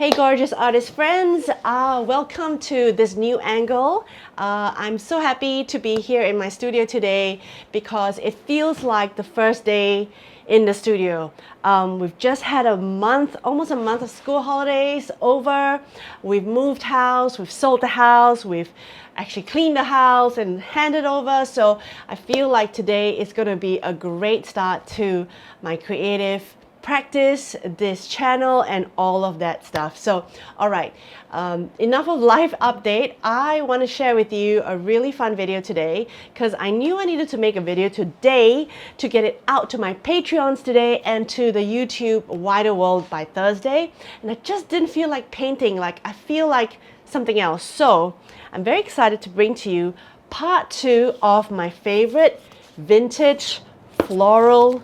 Hey gorgeous artist friends, welcome to this new angle. I'm so happy to be here in my studio today because it feels like the first day in the studio. We've just had a month, almost a month of school holidays over. We've moved house, we've sold the house, we've actually cleaned the house and handed over. So I feel like today is going to be a great start to my creative practice, this channel, and all of that stuff. So all right, enough of life update. I want to share with you a really fun video today because I knew I needed to make a video today to get it out to my Patreons today and to the YouTube wider world by Thursday, and I just didn't feel like painting. Like I feel like something else. So I'm very excited to bring to you part 2 of my favorite vintage floral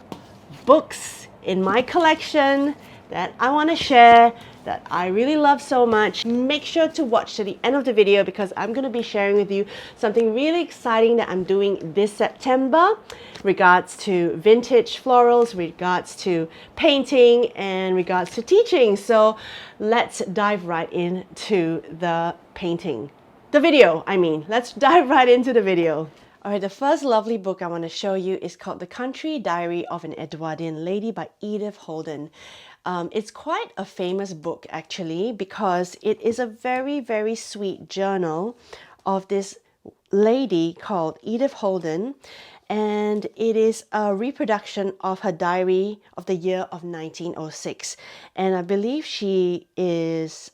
books in my collection that I want to share, that I really love so much. Make sure to watch to the end of the video because I'm going to be sharing with you something really exciting that I'm doing this September regards to vintage florals, regards to painting, and regards to teaching. So let's dive right into the painting. The video, I mean. Let's dive right into the video. Alright, the first lovely book I want to show you is called The Country Diary of an Edwardian Lady by Edith Holden. It's quite a famous book actually because it is a very, very sweet journal of this lady called Edith Holden, and it is a reproduction of her diary of the year of 1906. And I believe she is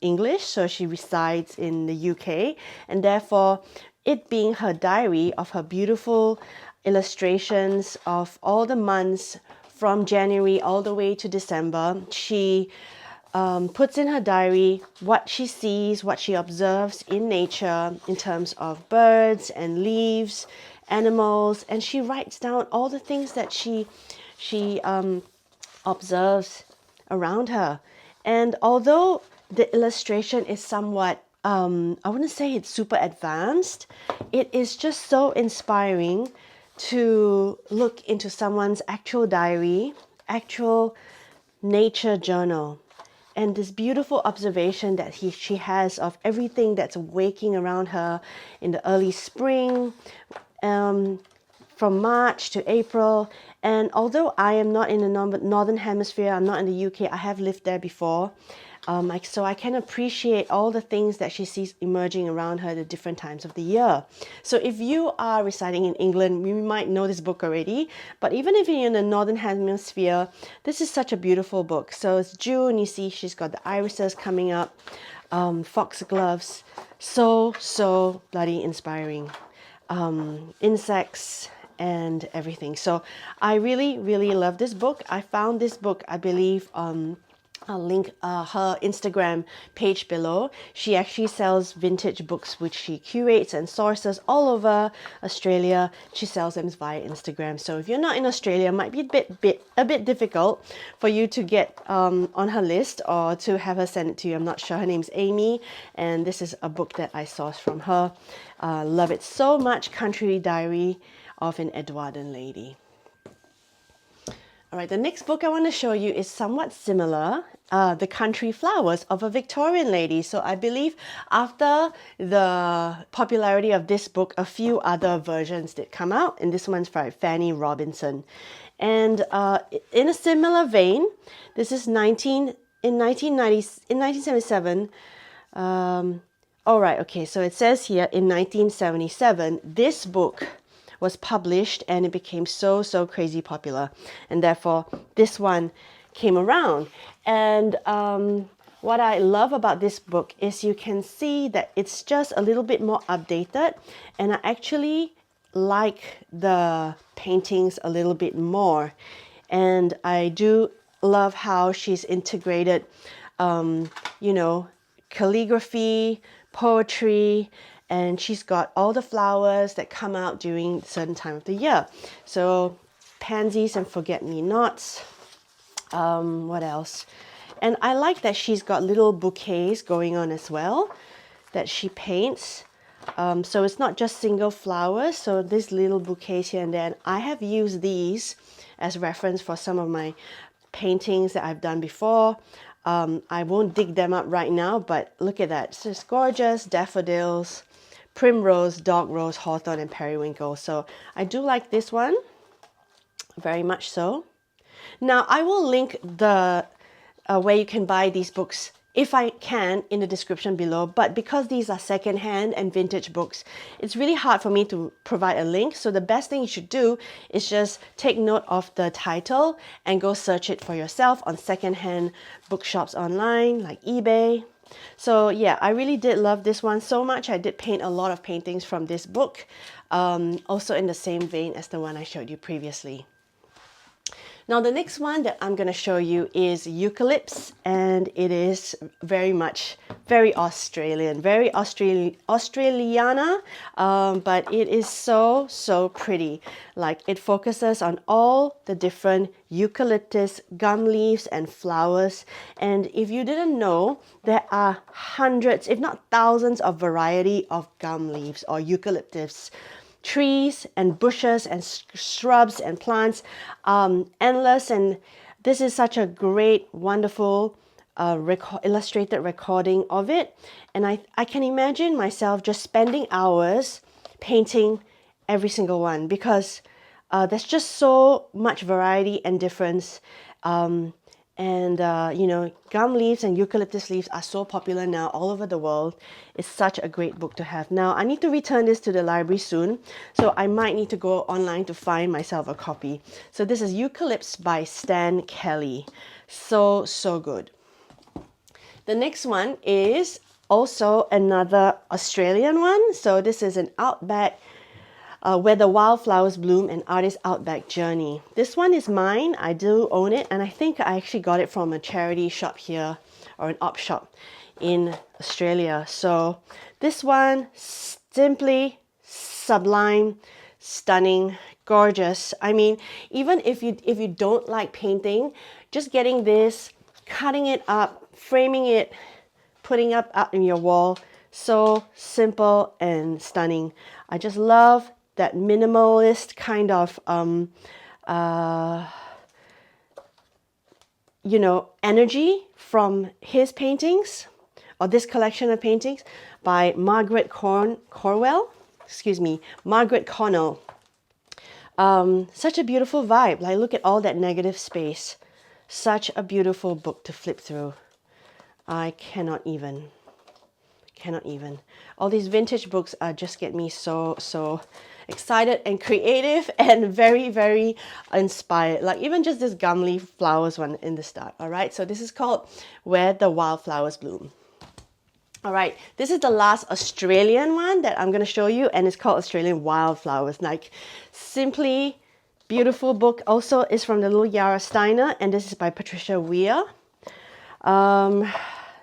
English, so she resides in the UK, and therefore it being her diary of her beautiful illustrations of all the months from January all the way to December, she puts in her diary what she sees, what she observes in nature in terms of birds and leaves, animals, and she writes down all the things that she observes around her. And although the illustration is somewhat I wouldn't say it's super advanced, it is just so inspiring to look into someone's actual diary, actual nature journal, and this beautiful observation that she has of everything that's waking around her in the early spring, from March to April. And although I am not in the northern hemisphere, I'm not in the UK, I have lived there before. So I can appreciate all the things that she sees emerging around her at the different times of the year. So if you are residing in England, you might know this book already, but even if you're in the northern hemisphere, this is such a beautiful book. So it's June, you see she's got the irises coming up, foxgloves, so bloody inspiring. Insects and everything. So I really, really love this book. I found this book, I believe, I'll link her Instagram page below. She actually sells vintage books which she curates and sources all over Australia. She sells them via Instagram. So if you're not in Australia, it might be a bit difficult for you to get on her list or to have her send it to you. I'm not sure. Her name's Amy, and this is a book that I sourced from her. Love it so much. Country Diary of an Edwardian Lady. All right, the next book I want to show you is somewhat similar, The Country Flowers of a Victorian Lady. So I believe after the popularity of this book, a few other versions did come out, and this one's by Fanny Robinson. And in a similar vein, this is in 1977. All right, okay, so it says here in 1977, this book was published and it became so crazy popular, and therefore this one came around. And what I love about this book is you can see that it's just a little bit more updated, and I actually like the paintings a little bit more, and I do love how she's integrated you know, calligraphy, poetry, and she's got all the flowers that come out during a certain time of the year. So pansies and forget-me-nots. What else? And I like that she's got little bouquets going on as well that she paints. So it's not just single flowers. So these little bouquets here and there. And I have used these as reference for some of my paintings that I've done before. I won't dig them up right now, but look at that. It's just gorgeous. Daffodils, primrose, dog rose, hawthorn, and periwinkle. So I do like this one, very much so. Now I will link the where you can buy these books, if I can, in the description below. But because these are secondhand and vintage books, it's really hard for me to provide a link. So the best thing you should do is just take note of the title and go search it for yourself on secondhand bookshops online like eBay. So yeah, I really did love this one so much. I did paint a lot of paintings from this book, also in the same vein as the one I showed you previously. Now the next one that I'm going to show you is Eucalypts, and it is very Australian, very Australiana, but it is so pretty. Like, it focuses on all the different eucalyptus gum leaves and flowers, and if you didn't know, there are hundreds if not thousands of variety of gum leaves or eucalyptus trees and bushes and shrubs and plants, endless. And this is such a great, wonderful illustrated recording of it. And I can imagine myself just spending hours painting every single one, because there's just so much variety and difference. You know, gum leaves and eucalyptus leaves are so popular now all over the world. It's such a great book to have. Now, I need to return this to the library soon, so I might need to go online to find myself a copy. So this is Eucalypts by Stan Kelly. So good. The next one is also another Australian one. So this is an Outback Where the Wildflowers Bloom, an Artist's Outback Journey. This one is mine. I do own it, and I think I actually got it from a charity shop here, or an op shop in Australia. So this one, simply sublime, stunning, gorgeous. I mean, even if you don't like painting, just getting this, cutting it up, framing it, putting up in your wall, so simple and stunning. I just love that minimalist kind of you know, energy from his paintings, or this collection of paintings by Margaret Margaret Connel. Such a beautiful vibe. Like, look at all that negative space. Such a beautiful book to flip through. I cannot even. All these vintage books just get me so excited and creative and very inspired. Like, even just this gum leaf flowers one in the start. All right, so this is called Where the Wildflowers Bloom. All right, this is the last Australian one that I'm going to show you, and it's called Australian Wildflowers. Like, simply beautiful book. Also is from the little Yara Steiner, and this is by Patricia Weare.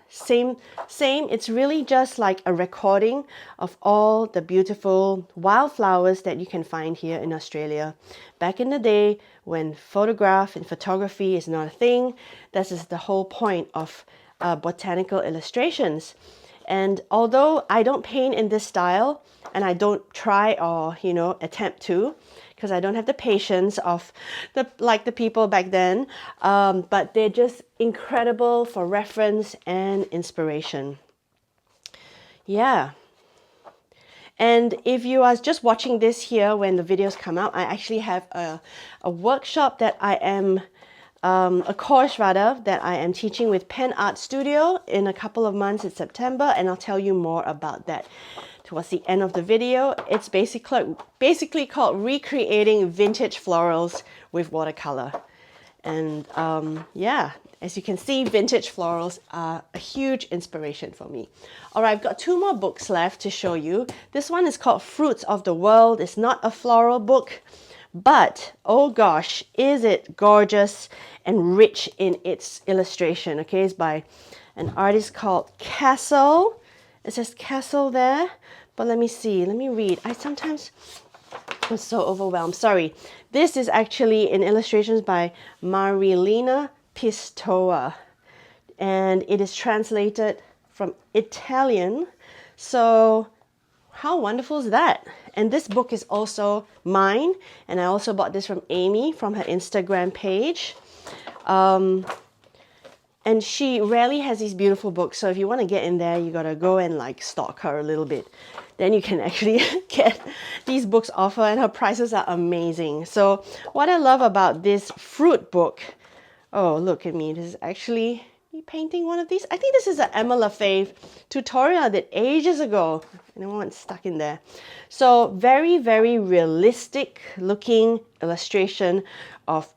Same. It's really just like a recording of all the beautiful wildflowers that you can find here in Australia. Back in the day, when photography is not a thing, this is the whole point of botanical illustrations. And although I don't paint in this style, and I don't try or, you know, attempt to, because I don't have the patience of the people back then, but they're just incredible for reference and inspiration. Yeah. And if you are just watching this here when the videos come out, I actually have a workshop that I am, a course rather, that I am teaching with Penn Art Studio in a couple of months in September, and I'll tell you more about that towards the end of the video. It's basically called Recreating Vintage Florals with Watercolor. And yeah, as you can see, vintage florals are a huge inspiration for me. All right, I've got two more books left to show you. This one is called Fruits of the World. It's not a floral book, but oh gosh, is it gorgeous and rich in its illustration. Okay, it's by an artist called Castle. It says Castle there, but let me see, let me read. I'm so overwhelmed, sorry. This is actually in illustrations by Marilena Pistoia, and it is translated from Italian. So how wonderful is that? And this book is also mine, and I also bought this from Amy from her Instagram page. And she rarely has these beautiful books. So if you want to get in there, you got to go and like stalk her a little bit. Then you can actually get these books off her, and her prices are amazing. So what I love about this fruit book, oh, look at me. This is actually me painting one of these. I think this is an Emma Lefebvre tutorial I did ages ago. And the one's stuck in there. So very, very realistic looking illustration of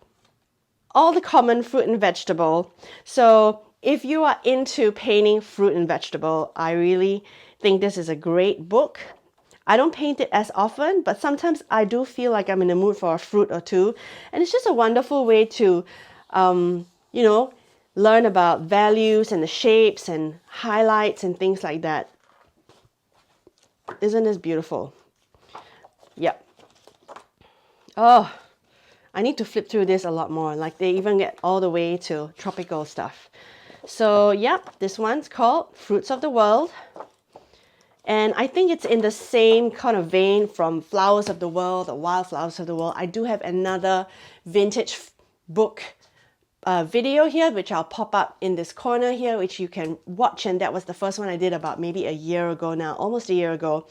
all the common fruit and vegetable. So if you are into painting fruit and vegetable, I really think this is a great book. I don't paint it as often, but sometimes I do feel like I'm in the mood for a fruit or two. And it's just a wonderful way to, you know, learn about values and the shapes and highlights and things like that. Isn't this beautiful? Yep. Oh, I need to flip through this a lot more. Like they even get all the way to tropical stuff. So yep, this one's called Fruits of the World. And I think it's in the same kind of vein from Flowers of the World or Wildflowers of the World. I do have another vintage book video here, which I'll pop up in this corner here, which you can watch. And that was the first one I did about maybe a year ago now, almost a year ago.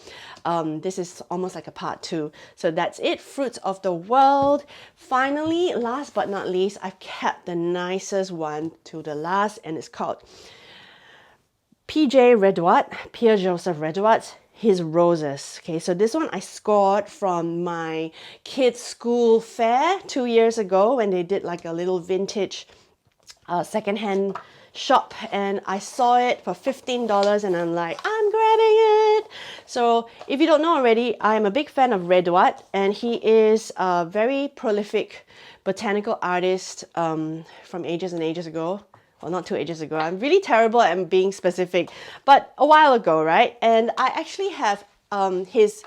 This is almost like a part 2. So that's it, Fruits of the World. Finally, last but not least, I've kept the nicest one to the last, and it's called P.J. Redoute, Pierre Joseph Redoute, his Roses. Okay, so this one I scored from my kids' school fair 2 years ago when they did like a little vintage secondhand shop, and I saw it for $15 and I'm like, I'm grabbing it. So if you don't know already, I'm a big fan of Redoute, and he is a very prolific botanical artist from ages and ages ago. Well, not 2 ages ago. I'm really terrible at being specific, but a while ago, right? And I actually have his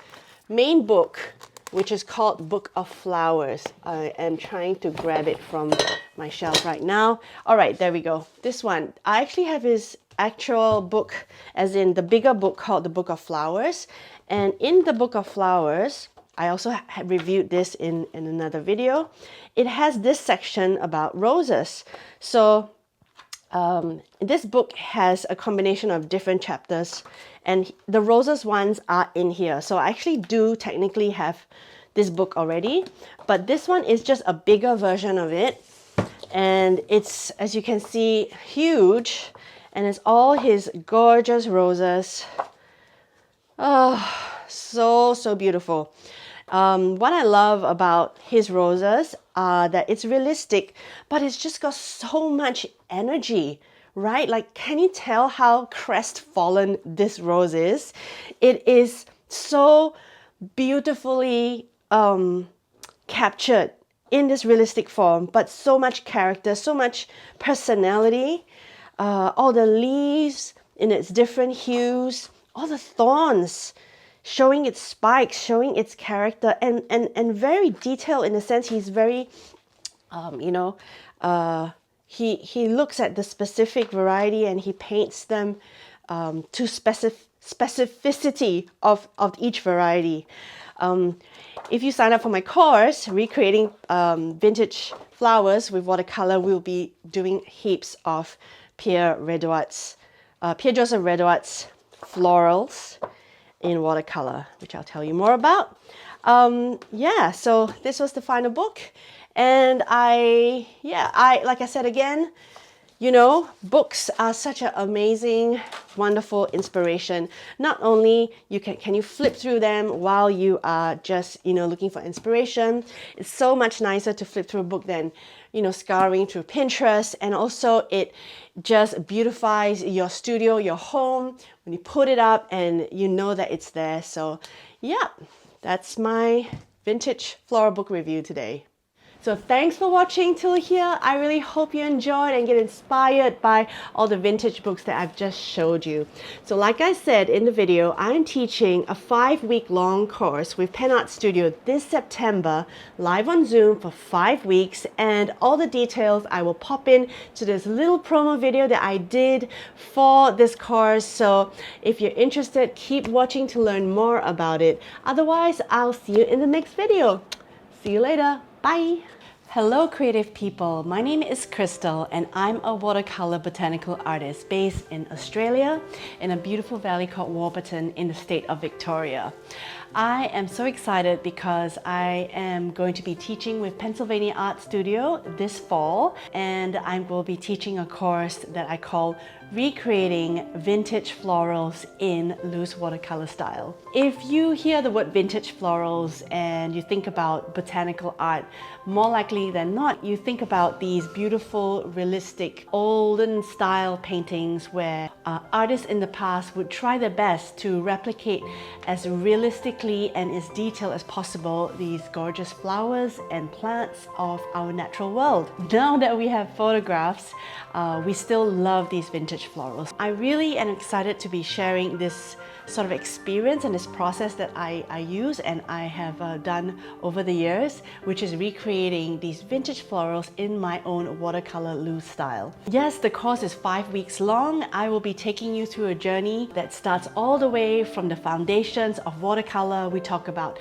main book, which is called Book of Flowers. I am trying to grab it from my shelf right now. All right, there we go. This one. I actually have his actual book, as in the bigger book called the Book of Flowers. And in the Book of Flowers, I also had reviewed this in another video. It has this section about roses. So this book has a combination of different chapters, and the roses ones are in here. So I actually do technically have this book already, but this one is just a bigger version of it. And it's, as you can see, huge, and it's all his gorgeous roses. Oh, so beautiful. What I love about his roses are that it's realistic, but it's just got so much energy, right? Like, can you tell how crestfallen this rose is? It is so beautifully captured in this realistic form, but so much character, so much personality. All the leaves in its different hues, all the thorns showing its spikes, showing its character, and very detailed in the sense he's very, he looks at the specific variety and he paints them to specificity of each variety. If you sign up for my course, Recreating Vintage Flowers with Watercolor, we'll be doing heaps of Pierre Joseph Redoute's florals in watercolor, which I'll tell you more about. Yeah, so this was the final book, and like I said again, you know, books are such an amazing, wonderful inspiration. Not only can you flip through them while you are just, you know, looking for inspiration. It's so much nicer to flip through a book than, you know, scouring through Pinterest. And also it just beautifies your studio, your home, when you put it up and you know that it's there. So yeah, that's my vintage floral book review today. So thanks for watching till here. I really hope you enjoyed and get inspired by all the vintage books that I've just showed you. So like I said in the video, I'm teaching a 5-week-long course with Penn Art Studio this September, live on Zoom for 5 weeks, and all the details I will pop in to this little promo video that I did for this course. So if you're interested, keep watching to learn more about it. Otherwise, I'll see you in the next video. See you later. Bye. Hello creative people, my name is Crystal and I'm a watercolor botanical artist based in Australia in a beautiful valley called Warburton in the state of Victoria. I am so excited because I am going to be teaching with Pennsylvania Art Studio this fall, and I will be teaching a course that I call Recreating Vintage Florals in Loose Watercolor Style. If you hear the word vintage florals and you think about botanical art, more likely than not, you think about these beautiful, realistic, olden style paintings where artists in the past would try their best to replicate as realistically and as detailed as possible these gorgeous flowers and plants of our natural world. Now that we have photographs, we still love these vintage florals. I really am excited to be sharing this sort of experience and this process that I use and I have done over the years, which is recreating these vintage florals in my own watercolor loose style. Yes, the course is 5 weeks long. I will be taking you through a journey that starts all the way from the foundations of watercolor. We talk about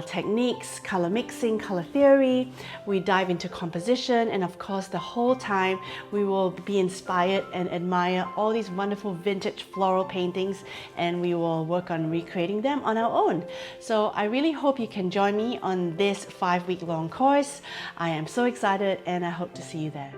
techniques, color mixing, color theory. We dive into composition, and of course the whole time we will be inspired and admire all these wonderful vintage floral paintings, and we will work on recreating them on our own. So I really hope you can join me on this 5-week long course. I am so excited and I hope to see you there.